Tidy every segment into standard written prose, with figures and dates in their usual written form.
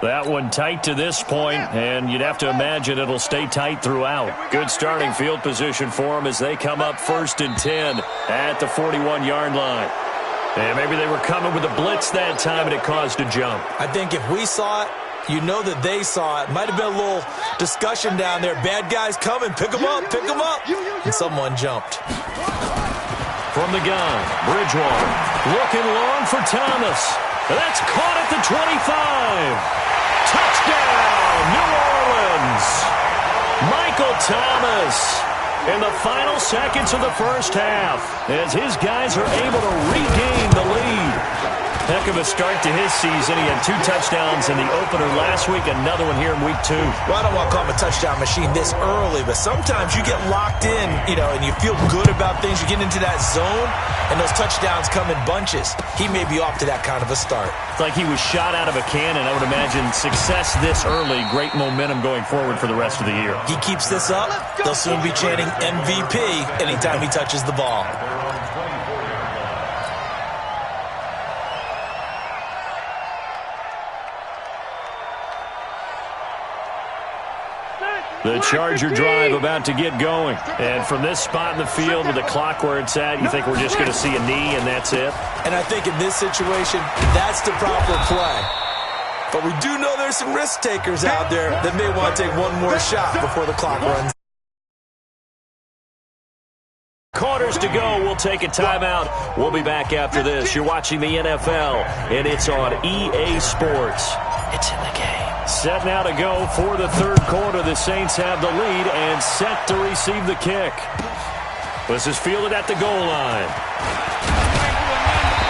That one tight to this point, and you'd have to imagine it'll stay tight throughout. Good starting field position for them as they come up 1st and 10 at the 41-yard line. And maybe they were coming with a blitz that time, and it caused a jump. I think if we saw it, you know that they saw it. Might have been a little discussion down there. Bad guys coming. Pick them up. Pick them up. And someone jumped. From the gun, Bridgewater looking long for Thomas. That's caught at the 25. Touchdown, New Orleans. Michael Thomas in the final seconds of the first half as his guys are able to regain the lead. Heck of a start to his season. He had 2 touchdowns in the opener last week, another one here in week 2. Well, I don't want to call him a touchdown machine this early, but sometimes you get locked in, and you feel good about things. You get into that zone, and those touchdowns come in bunches. He may be off to that kind of a start. It's like he was shot out of a cannon. I would imagine success this early, great momentum going forward for the rest of the year. He keeps this up, they'll soon be chanting MVP anytime he touches the ball. The Charger drive about to get going. And from this spot in the field with the clock where it's at, you think we're just going to see a knee and that's it? And I think in this situation, that's the proper play. But we do know there's some risk takers out there that may want to take one more shot before the clock runs. Quarters to go. We'll take a timeout. We'll be back after this. You're watching the NFL, and it's on EA Sports. It's in the game. Set now to go for the third quarter. The Saints have the lead and set to receive the kick. This is fielded at the goal line.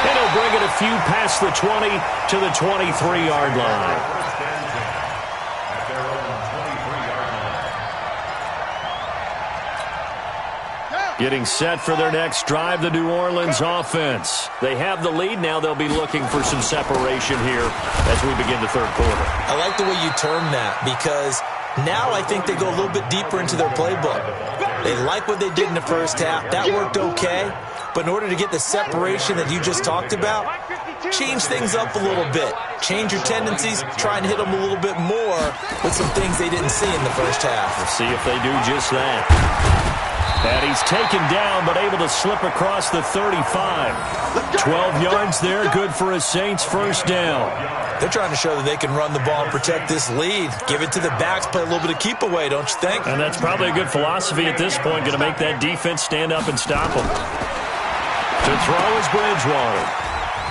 And he'll bring it a few past the 20 to the 23-yard line. Getting set for their next drive, the New Orleans offense. They have the lead. Now they'll be looking for some separation here as we begin the third quarter. I like the way you term that because now I think they go a little bit deeper into their playbook. They like what they did in the first half. That worked okay. But in order to get the separation that you just talked about, change things up a little bit. Change your tendencies. Try and hit them a little bit more with some things they didn't see in the first half. We'll see if they do just that. And he's taken down, but able to slip across the 35. 12 yards there, good for a Saints first down. They're trying to show that they can run the ball and protect this lead. Give it to the backs, play a little bit of keep away, don't you think? And that's probably a good philosophy at this point, going to make that defense stand up and stop them. To throw is Bridgewater.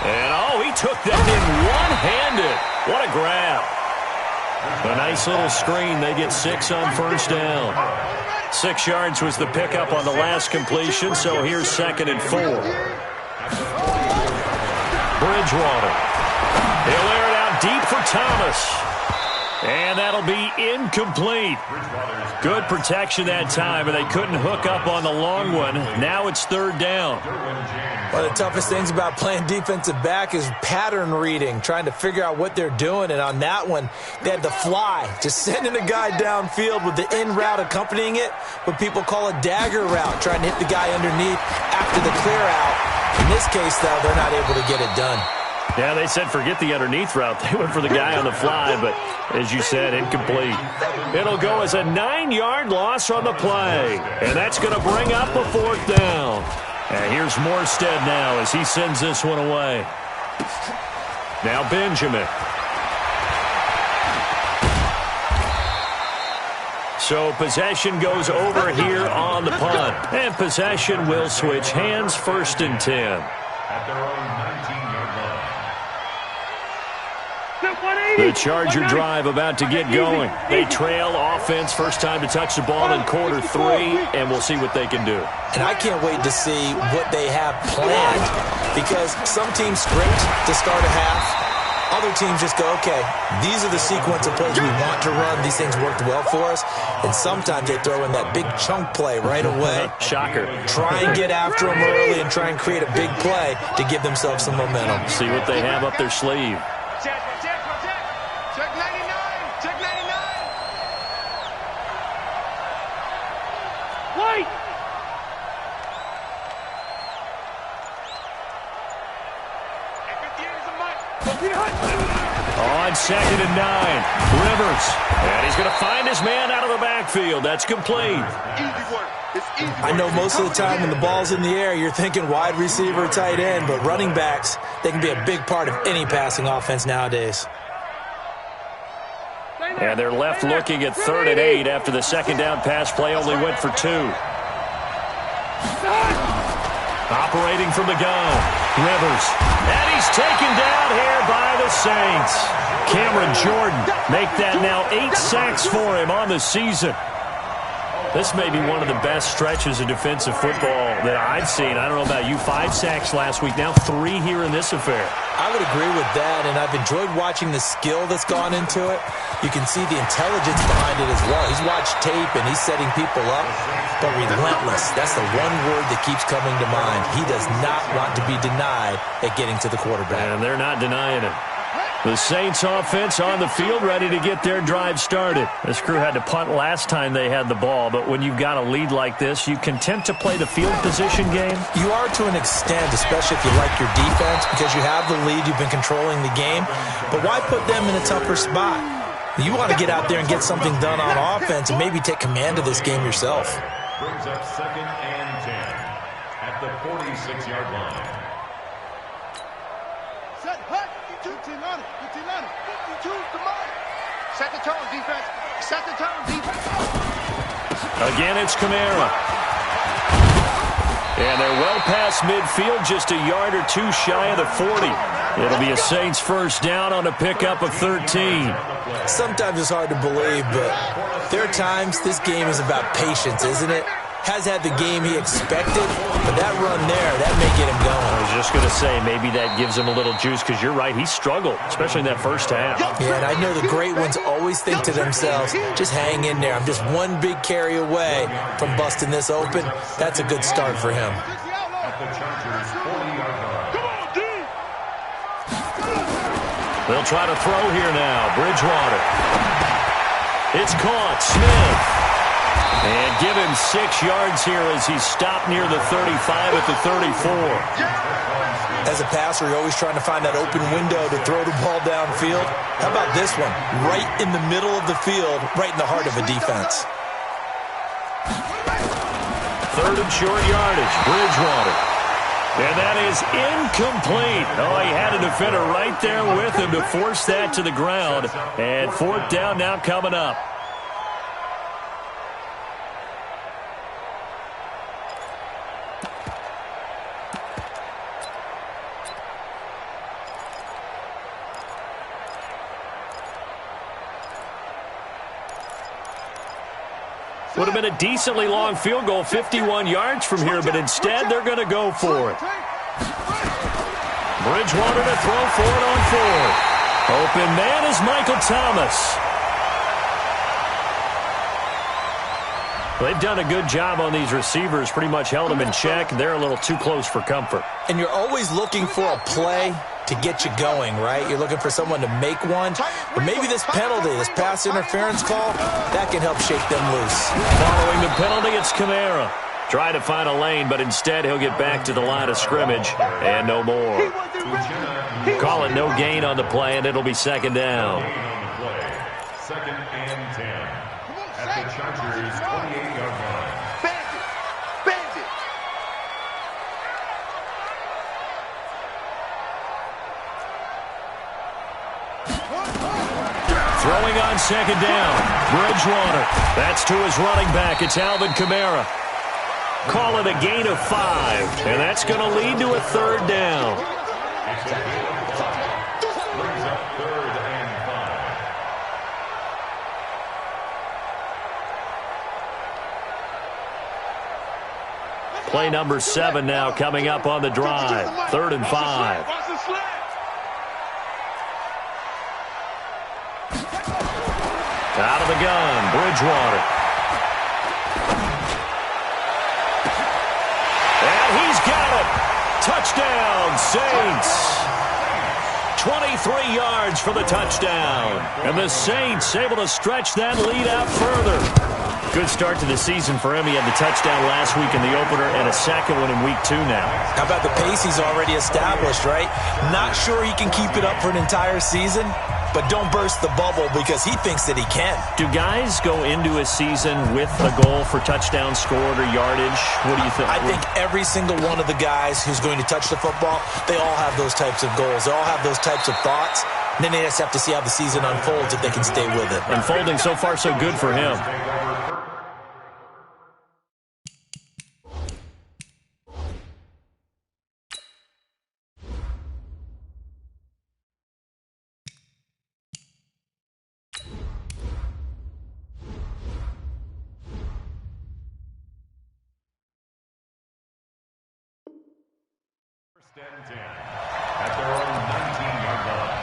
And, he took that in one-handed. What a grab. A nice little screen. They get 6 on first down. 6 yards was the pickup on the last completion, so here's 2nd and 4. Bridgewater. He'll air it out deep for Thomas. And that'll be incomplete. Good protection that time, and they couldn't hook up on the long one. Now it's 3rd down. One of the toughest things about playing defensive back is pattern reading, trying to figure out what they're doing. And on that one, they had the fly, just sending a guy downfield with the in route accompanying it, what people call a dagger route, trying to hit the guy underneath after the clear out. In this case, though, they're not able to get it done. Yeah, they said forget the underneath route. They went for the guy on the fly, but as you said, incomplete. It'll go as a 9-yard loss on the play, and that's going to bring up a 4th down. And here's Morstead now as he sends this one away. Now Benjamin. So possession goes over here on the punt. And possession will switch hands, 1st and 10. At their own 19-yard line. The Charger drive about to get going. They trail offense, first time to touch the ball in quarter 3, and we'll see what they can do. And I can't wait to see what they have planned because some teams sprint to start a half. Other teams just go, okay, these are the sequence of plays we want to run. These things worked well for us. And sometimes they throw in that big chunk play right away. Shocker. Try and get after them early and try and create a big play to give themselves some momentum. See what they have up their sleeve. Check 99. Check 99. White. On 2nd and 9. Rivers. And he's going to find his man out of the backfield. That's complete. I know most of the time when the ball's in the air, you're thinking wide receiver, tight end, but running backs, they can be a big part of any passing offense nowadays. And they're left looking at 3rd and 8 after the second down pass play only went for 2. Operating from the gun, Rivers. And he's taken down here by the Saints. Cameron Jordan make that now 8 sacks for him on the season. This may be one of the best stretches of defensive football that I've seen. I don't know about you. 5 sacks last week, now 3 here in this affair. I would agree with that, and I've enjoyed watching the skill that's gone into it. You can see the intelligence behind it as well. He's watched tape, and he's setting people up, but relentless. That's the one word that keeps coming to mind. He does not want to be denied at getting to the quarterback. And they're not denying it. The Saints offense on the field ready to get their drive started. This crew had to punt last time they had the ball, but when you've got a lead like this, you content to play the field position game? You are to an extent, especially if you like your defense, because you have the lead, you've been controlling the game. But why put them in a tougher spot? You want to get out there and get something done on offense and maybe take command of this game yourself. Brings up 2nd and 10 at the 46-yard line. Set, hut, 52, 52, come on. Set the tone, defense. Set the tone, defense. Again, it's Kamara. And they're well past midfield, just a yard or 2 shy of the 40. It'll be a Saints first down on a pickup of 13. Sometimes it's hard to believe, but there are times this game is about patience, isn't it? Has had the game he expected, but that run there, that may get him going. I was just going to say, maybe that gives him a little juice, because you're right, he struggled, especially in that first half. Yeah, and I know the great ones always think to themselves, just hang in there. I'm just one big carry away from busting this open. That's a good start for him. At the Chargers' 40-yard line. They'll try to throw here now. Bridgewater. It's caught. Smith. And give him 6 yards here as he's stopped near the 35 at the 34. As a passer, you're always trying to find that open window to throw the ball downfield. How about this one? Right in the middle of the field, right in the heart of a defense. 3rd and short yardage. Bridgewater. And that is incomplete. Oh, he had a defender right there with him to force that to the ground. And 4th down now coming up. Would have been a decently long field goal, 51 yards from here, but instead they're going to go for it. Bridgewater to throw for it on 4th. Open man is Michael Thomas. They've done a good job on these receivers, pretty much held them in check. They're a little too close for comfort. And you're always looking for a play to get you going, right? You're looking for someone to make one. But maybe this penalty, this pass interference call, that can help shake them loose. Following the penalty, it's Kamara. Try to find a lane, but instead he'll get back to the line of scrimmage, and no more. Call it no gain on the play, and it'll be 2nd down. 2nd and 10 at the Chargers' 28-yard line. Bandit. Throwing on 2nd down. Bridgewater. That's to his running back. It's Alvin Kamara. Call it a gain of 5. And that's going to lead to a 3rd down. Brings up 3rd and 5. Play number 7 now coming up on the drive. 3rd and 5. Out of the gun, Bridgewater. And he's got it. Touchdown, Saints. 23 yards for the touchdown. And the Saints able to stretch that lead out further. Good start to the season for him. He had the touchdown last week in the opener and a second one in week 2 now. How about the pace he's already established, right? Not sure he can keep it up for an entire season, but don't burst the bubble because he thinks that he can. Do guys go into a season with a goal for touchdown scored or yardage? What do you think? I think every single one of the guys who's going to touch the football, they all have those types of goals. They all have those types of thoughts. And then they just have to see how the season unfolds if they can stay with it. Unfolding so far so good for him. First and 10 at their own 19-yard line.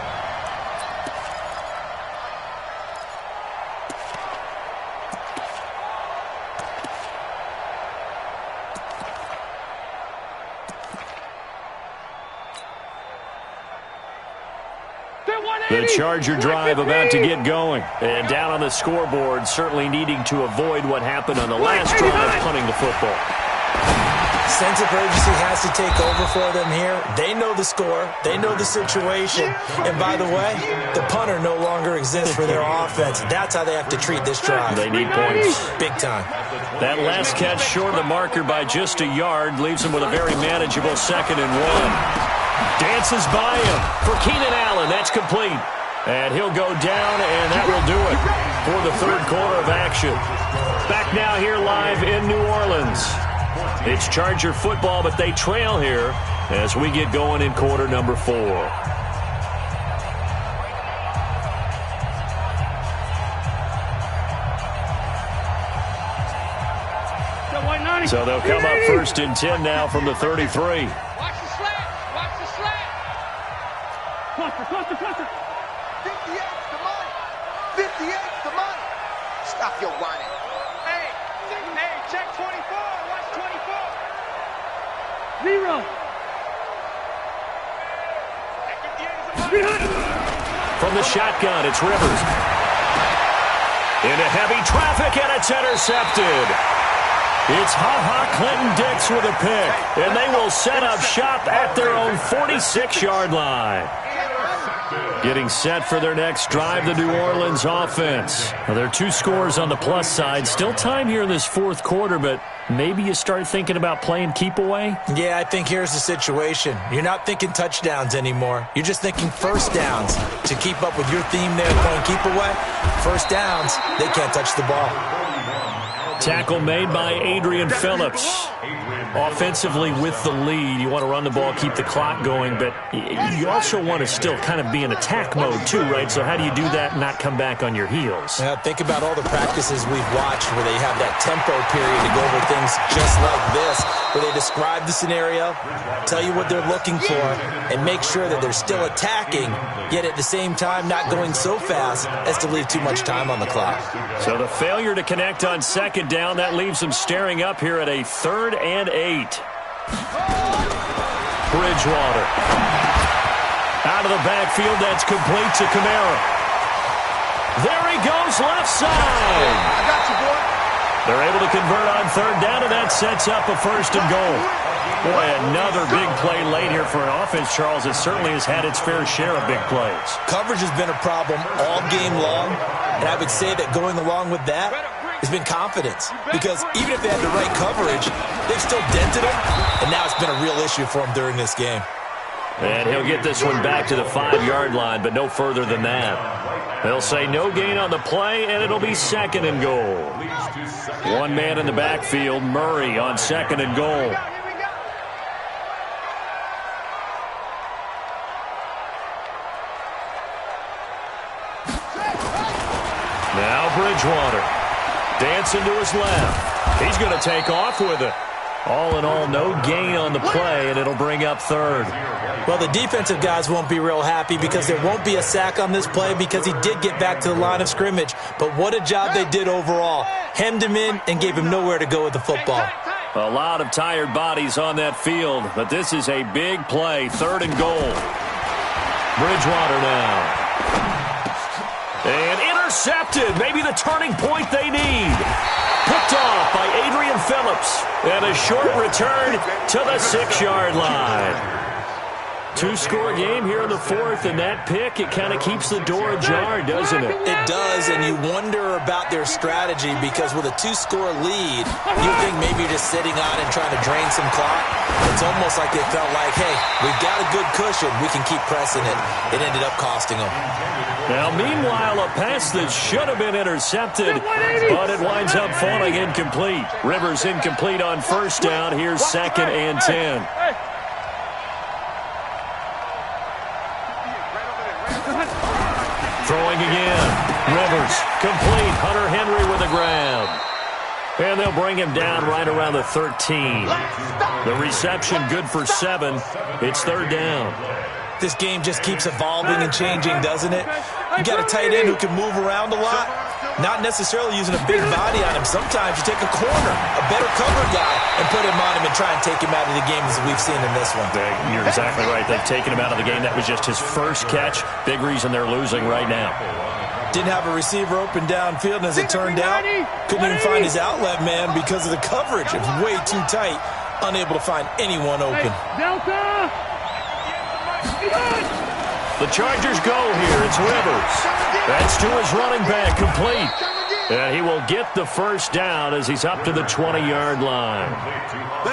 The Charger drive about to get going. And down on the scoreboard, certainly needing to avoid what happened on the last drive, punting the football. Sense of urgency has to take over for them here. They know the score. They know the situation. And by the way, the punter no longer exists for their offense. That's how they have to treat this drive. They need points. Big time. That last catch short of the marker by just a yard leaves them with a very manageable 2nd and 1. Dances by him for Keenan Allen. That's complete. And he'll go down, and that will do it for the third quarter of action. Back now here live in New Orleans. It's Charger football, but they trail here as we get going in quarter number 4. So they'll come up 1st and 10 now from the 33. Watch the slant. Watch the slant. Cluster. 58's the money. 58's the money. Stop your whining. Hey, check 24. Watch 24. 0. From the shotgun, it's Rivers. Into heavy traffic, and it's intercepted. It's Clinton Dix with a pick, and they will set up shop at their own 46-yard line. Getting set for their next drive, the New Orleans offense. Well, there are 2 scores on the plus side. Still time here in this 4th quarter, but maybe you start thinking about playing keep away? Yeah, I think here's the situation. You're not thinking touchdowns anymore. You're just thinking first downs. To keep up with your theme there, playing keep away, first downs, they can't touch the ball. Tackle made by Adrian Phillips. Offensively with the lead, you want to run the ball, keep the clock going, but you also want to still kind of be in attack mode too, right? So how do you do that and not come back on your heels? Yeah, think about all the practices we've watched where they have that tempo period to go over things just like this, where they describe the scenario, tell you what they're looking for, and make sure that they're still attacking, yet at the same time not going so fast as to leave too much time on the clock. So the failure to connect on 2nd down, that leaves them staring up here at a 3rd and 8. Bridgewater. Out of the backfield, that's complete to Kamara. There he goes, left side. I got you, boy. They're able to convert on 3rd down, and that sets up a 1st and goal. Boy, another big play late here for an offense, Charles. It certainly has had its fair share of big plays. Coverage has been a problem all game long, and I would say that going along with that has been confidence, because even if they had the right coverage, they've still dented them, and now it's been a real issue for them during this game. And he'll get this one back to the 5-yard line, but no further than that. They'll say no gain on the play, and it'll be 2nd and goal. 1 man in the backfield, Murray on 2nd and goal. Now Bridgewater. Dancing to his left. He's going to take off with it. All in all, no gain on the play, and it'll bring up 3rd. Well, the defensive guys won't be real happy because there won't be a sack on this play because he did get back to the line of scrimmage. But what a job they did overall. Hemmed him in and gave him nowhere to go with the football. A lot of tired bodies on that field, but this is a big play. 3rd and goal. Bridgewater now. And intercepted. Maybe the turning point they need. Picked off by Adrian Phillips. And a short return to the 6-yard line. Two-score game here in the fourth, and that pick, it kind of keeps the door ajar, doesn't it? It does, and you wonder about their strategy because with a two-score lead, you think maybe you're just sitting on and trying to drain some clock. It's almost like they felt like, hey, we've got a good cushion. We can keep pressing it. It ended up costing them. Now, meanwhile, a pass that should have been intercepted, but it winds up falling incomplete. Rivers incomplete on first down. Here's 2nd and 10. Throwing again. Rivers, complete. Hunter Henry with a grab. And they'll bring him down right around the 13. The reception good for 7. It's 3rd down. This game just keeps evolving and changing, doesn't it? You got a tight end who can move around a lot, not necessarily using a big body on him. Sometimes you take a corner, a better cover guy, and put him on him and try and take him out of the game as we've seen in this one. You're exactly right. They've taken him out of the game. That was just his first catch. Big reason they're losing right now. Didn't have a receiver open downfield, and as it turned out, couldn't even find his outlet man because of the coverage. It was way too tight, unable to find anyone open. Delta! The Chargers go here. It's Rivers. That's to his running back, complete. And he will get the first down as he's up to the 20-yard line.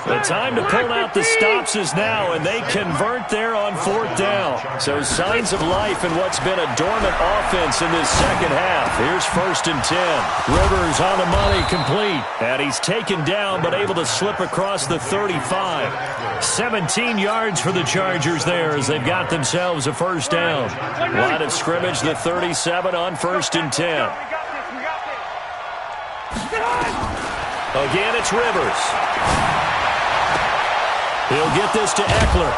The time to pull out the stops is now, and they convert there on 4th down. So signs of life in what's been a dormant offense in this second half. Here's 1st and 10. Rivers on the money, complete. And he's taken down but able to slip across the 35. 17 yards for the Chargers there as they've got themselves a first down. Line of scrimmage, the 37 on 1st and 10. Again, it's Rivers. He'll get this to Eckler.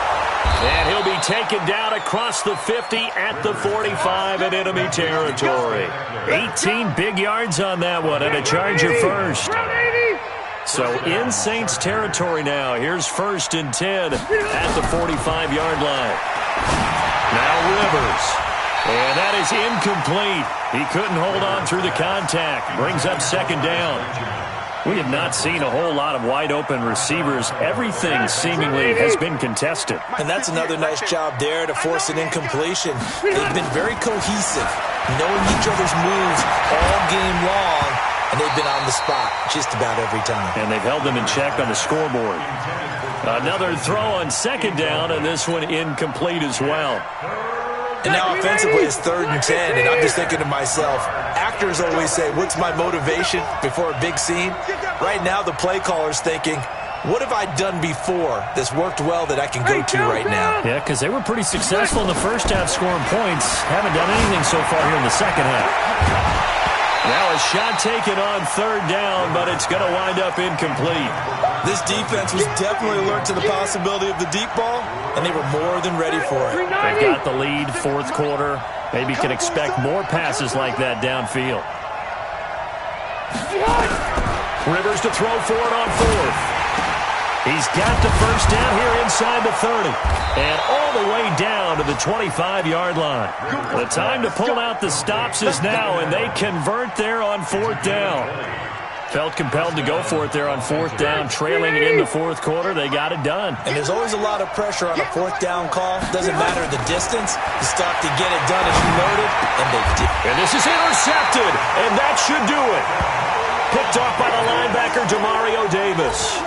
And he'll be taken down across the 50 at the 45 in enemy territory. 18 big yards on that one and a Charger first. So in Saints territory now. Here's 1st and 10 at the 45-yard line. Now Rivers. And that is incomplete. He couldn't hold on through the contact. Brings up 2nd down. We have not seen a whole lot of wide-open receivers. Everything seemingly has been contested. And that's another nice job there to force an incompletion. They've been very cohesive, knowing each other's moves all game long, and they've been on the spot just about every time. And they've held them in check on the scoreboard. Another throw on 2nd down, and this one incomplete as well. And now offensively it's 3rd and 10, and I'm just thinking to myself, actors always say, what's my motivation before a big scene? Right now the play caller's thinking, what have I done before that's worked well that I can go to right now? Yeah, because they were pretty successful in the first half scoring points. Haven't done anything so far here in the second half. Now a shot taken on 3rd down, but it's going to wind up incomplete. This defense was definitely alert to the possibility of the deep ball, and they were more than ready for it. They've got the lead, 4th quarter. Maybe can expect more passes like that downfield. Rivers to throw for it on 4th. He's got the first down here inside the 30. And all the way down to the 25-yard line. The time to pull out the stops is now, and they convert there on 4th down. Felt compelled to go for it there on 4th down, trailing in the 4th quarter. They got it done. And there's always a lot of pressure on a 4th down call. Doesn't matter the distance. You start to get it done, as you noted, and they did. And this is intercepted, and that should do it. Picked off by the linebacker, Demario Davis.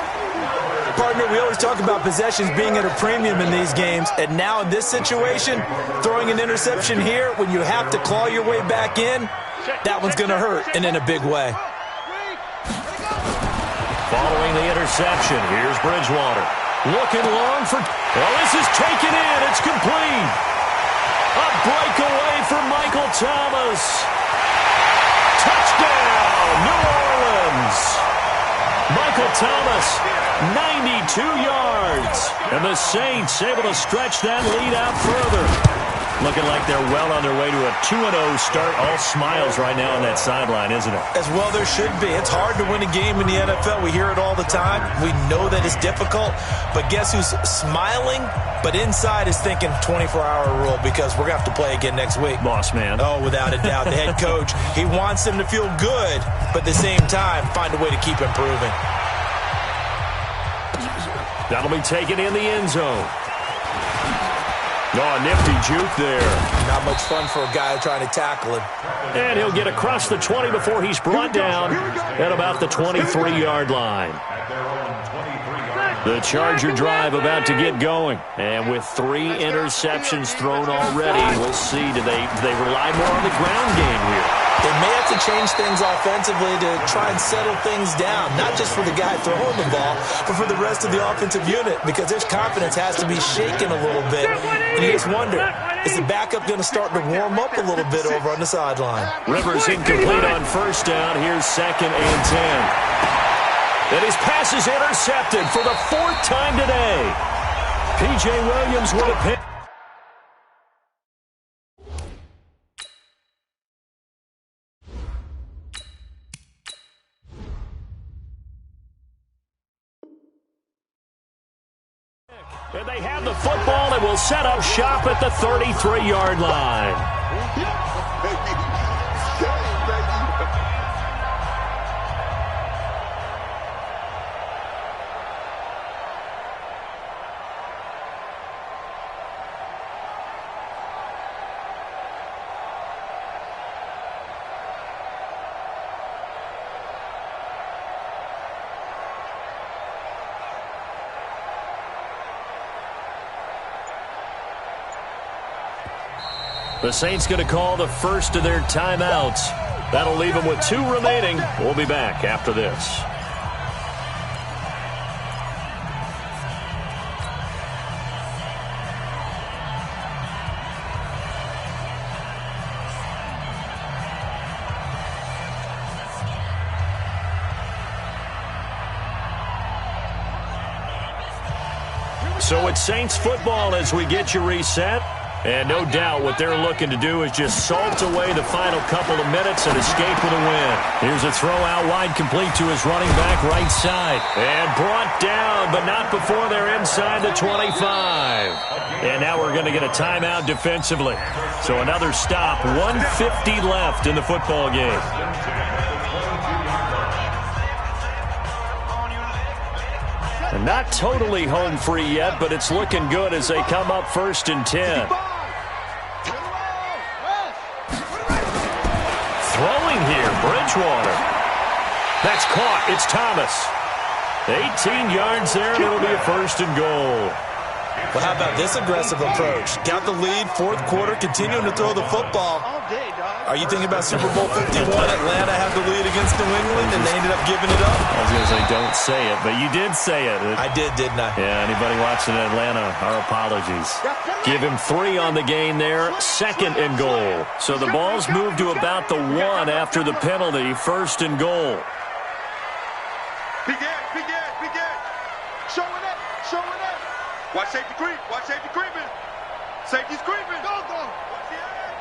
Partner, we always talk about possessions being at a premium in these games, and now in this situation, throwing an interception here when you have to claw your way back in, that one's going to hurt, and in a big way. Following the interception, here's Bridgewater. Looking long for... Well, this is taken in. It's complete. A breakaway for Michael Thomas. Touchdown, New Orleans. Michael Thomas, 92 yards. And the Saints able to stretch that lead out further. Looking like they're well on their way to a 2-0 start. All smiles right now on that sideline, isn't it? As well there should be. It's hard to win a game in the NFL. We hear it all the time. We know that it's difficult. But guess who's smiling? But inside is thinking 24-hour rule because we're going to have to play again next week. Boss man. Oh, without a doubt. The head coach, he wants them to feel good, but at the same time, find a way to keep improving. That'll be taken in the end zone. Oh, a nifty juke there. Not much fun for a guy trying to tackle him. And he'll get across the 20 before he's brought down at about the 23-yard line. The Charger drive about to get going. And with 3 interceptions thrown already, we'll see. Do they rely more on the ground game here? They may have to change things offensively to try and settle things down, not just for the guy throwing the ball, but for the rest of the offensive unit, because his confidence has to be shaken a little bit. And you just wonder, is the backup going to start to warm up a little bit over on the sideline? Rivers incomplete on first down. Here's 2nd and 10. And his pass is intercepted for the 4th time today. P.J. Williams with a pick. And they have the football and will set up shop at the 33-yard line. The Saints going to call the first of their timeouts. That'll leave them with 2 remaining. We'll be back after this. So it's Saints football as we get you reset. And no doubt what they're looking to do is just salt away the final couple of minutes and escape with a win. Here's a throw out wide complete to his running back right side. And brought down, but not before they're inside the 25. And now we're going to get a timeout defensively. So another stop, 1:50 left in the football game. And not totally home free yet, but it's looking good as they come up 1st and 10. Throwing here, Bridgewater. That's caught. It's Thomas. 18 yards there, and it'll be a 1st and goal. Well, how about this aggressive approach? Got the lead, 4th quarter, continuing to throw the football. Are you thinking about Super Bowl 51? Atlanta had the lead against New England, and they ended up giving it up. I was going to say, don't say it, but you did say it. I did, didn't I? Yeah, anybody watching Atlanta, our apologies. Give him 3 on the gain there, 2nd and goal. So the ball's moved to about the 1 after the penalty, 1st and goal. Big Ed. Showing up. Watch safety creep. Safety's creeping. Go. Watch the edge.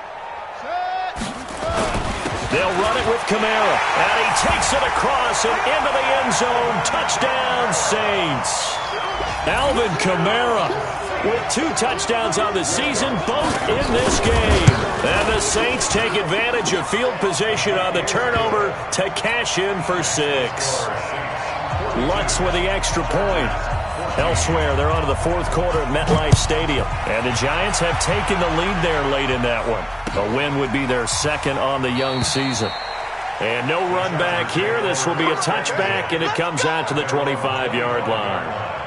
They'll run it with Kamara. And he takes it across and into the end zone. Touchdown, Saints. Alvin Kamara with 2 touchdowns on the season, both in this game. And the Saints take advantage of field position on the turnover to cash in for 6. Lutz with the extra point. Elsewhere, they're on to the 4th quarter at MetLife Stadium. And the Giants have taken the lead there late in that one. A win would be their 2nd on the young season. And no run back here. This will be a touchback, and it comes out to the 25-yard line.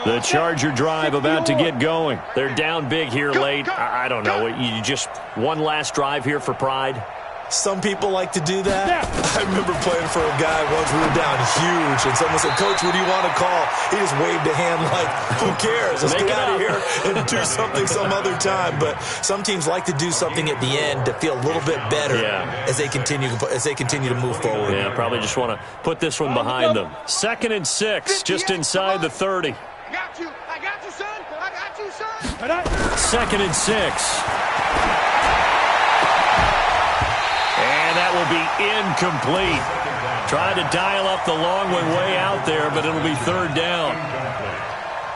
The Charger drive about to get going. They're down big here late. I don't know. You just one last drive here for pride? Some people like to do that. I remember playing for a guy once. We were down huge, and someone said, "Coach, what do you want to call?" He just waved a hand like, who cares? Let's get out of here and do something some other time. But some teams like to do something at the end to feel a little bit better as they continue to move forward. Yeah, probably just want to put this one behind them. 2nd and 6, just inside the 30. I got you, son. 2nd and 6. And that will be incomplete. Tried to dial up the long one way out there, but it'll be 3rd down.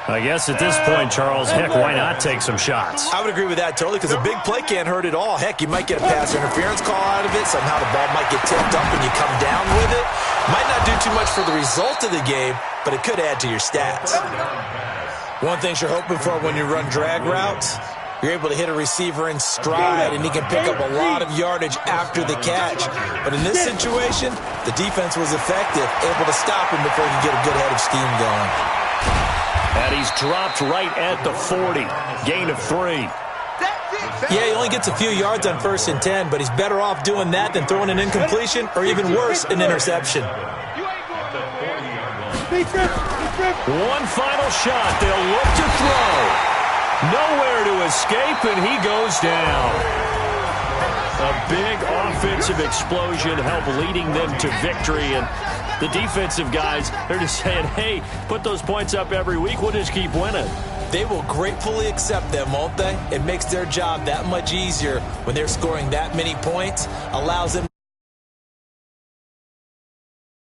I guess at this point, Charles, heck, why not take some shots? I would agree with that totally, because a big play can't hurt at all. Heck, you might get a pass interference call out of it. Somehow the ball might get tipped up and you come down with it. Might not do too much for the result of the game, but it could add to your stats. One thing you're hoping for when you run drag routes, you're able to hit a receiver in stride, and he can pick up a lot of yardage after the catch. But in this situation, the defense was effective, able to stop him before he could get a good head of steam going. And he's dropped right at the 40. Gain of 3. Yeah, he only gets a few yards on 1st and 10, but he's better off doing that than throwing an incompletion or even worse, an interception. One final shot. They'll look to throw. Nowhere to escape, and he goes down. A big offensive explosion helped leading them to victory, and the defensive guys, they're just saying, hey, put those points up every week. We'll just keep winning. They will gratefully accept them, won't they? It makes their job that much easier when they're scoring that many points, allows them